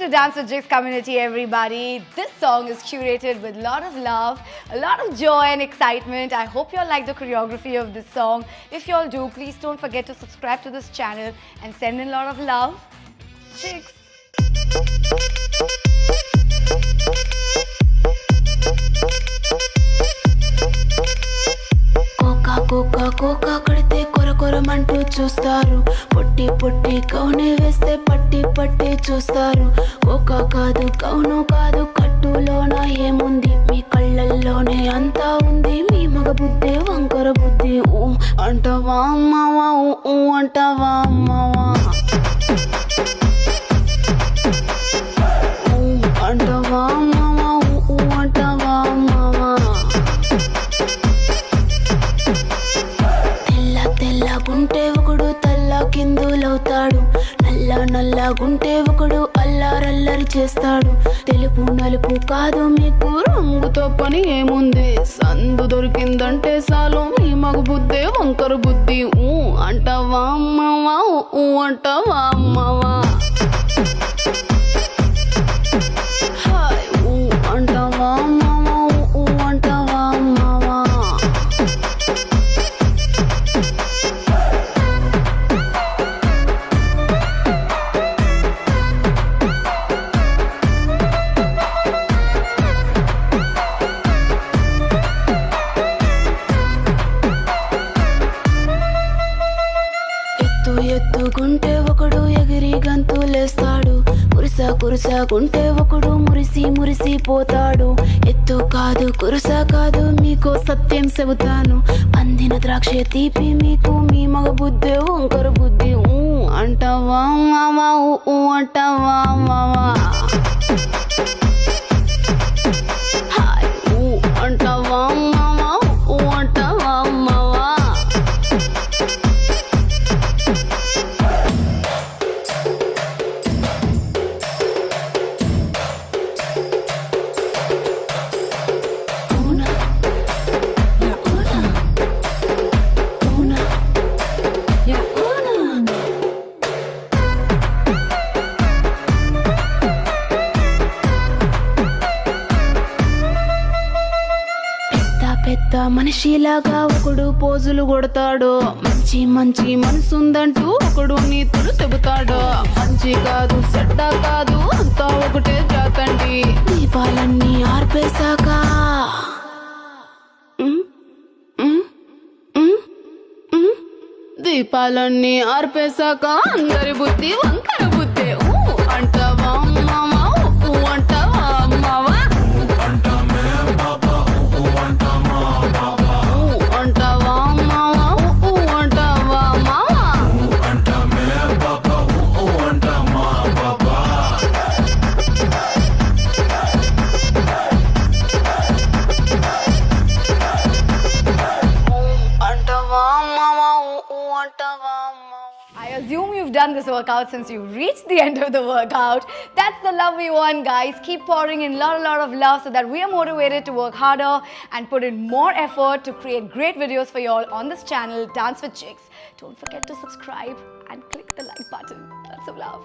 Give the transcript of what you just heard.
to Dance with Jigs community, everybody. This song is curated with a lot of love, a lot of joy and excitement. I hope you all like the choreography of this song. If you all do, please don't forget to subscribe to this channel and send in a lot of love. Jigs. కోకా కడితే కొరకొరమంటూ చూస్తారు, పొట్టి పొట్టి కౌనే వేస్తే పట్టి పట్టి చూస్తారు. Cocoa కాదు కౌను కాదు, కట్టులోన ఏముంది, మీ కళ్ళల్లోనే అంతా ఉంది. మీ మగ బుద్ధి వంకర బుద్ధి. ఊ అంటావా అమ్మావా, ఊ అంటావా అమ్మావా, ఊ అంటావా అమ్మావా, ఊ అంటావా అమ్మావా. తెల్లగుంటే ఒకడు తల్ల కిందులవుతాడు, నల్లగుంటే ఒకడు అల్లారల్లరి చేస్తాడు. తెలుపు నలుపు కాదు మీకు రంగుతో పని ఏముంది, సందు దొరికిందంటే చాలు మీ మగ బుద్ధి వంకర బుద్ధి. ఊ అంటావా అమ్మావా, ఊ అంటావా అమ్మావా, హాయ్ ఊ అంటావా అమ్మావా, ఊ అంటావా అమ్మావా. ఎత్తుకుంటే ఒకడు ఎగిరి గంతులేస్తాడు, కురుసాకుంటే ఒకడు మురిసి పోతాడు. ఎత్తు కాదు కురుసా కాదు, మీకు సత్యం చెబుతాను. అందిన ద్రాక్ష తీపి మీకు, మీ మగ బుద్ధి వంకర బుద్ధి. ఊ అంటావా మావా, ఊ అంటావా మావా, హాయ్ ఊ అంటావా మావా, ఊ అంటావా మావా. పెద్ద మనిషిలాగా ఒకడు పోజులు కొడతాడు, మంచి మనసుందంటూ ఒకడు నీతులు చెబుతాడు. మంచి కాదు చెడ్డ కాదు, అంతా ఒకటే జాతండి. దీపాలన్నీ ఆర్పేశాక దీపాలన్నీ ఆర్పేశాక అందరి బుద్ధి వంకర బుద్ధి. ఊ అంటావా మావా, ఊ అంటావా మావా, I assume you've done this workout since you reached the end of the workout. That's the love we want, guys. Keep pouring in a lot of love so that we are motivated to work harder and put in more effort to create great videos for you all on this channel, Dance with Jigs. Don't forget to subscribe and click the like button. Lots of love.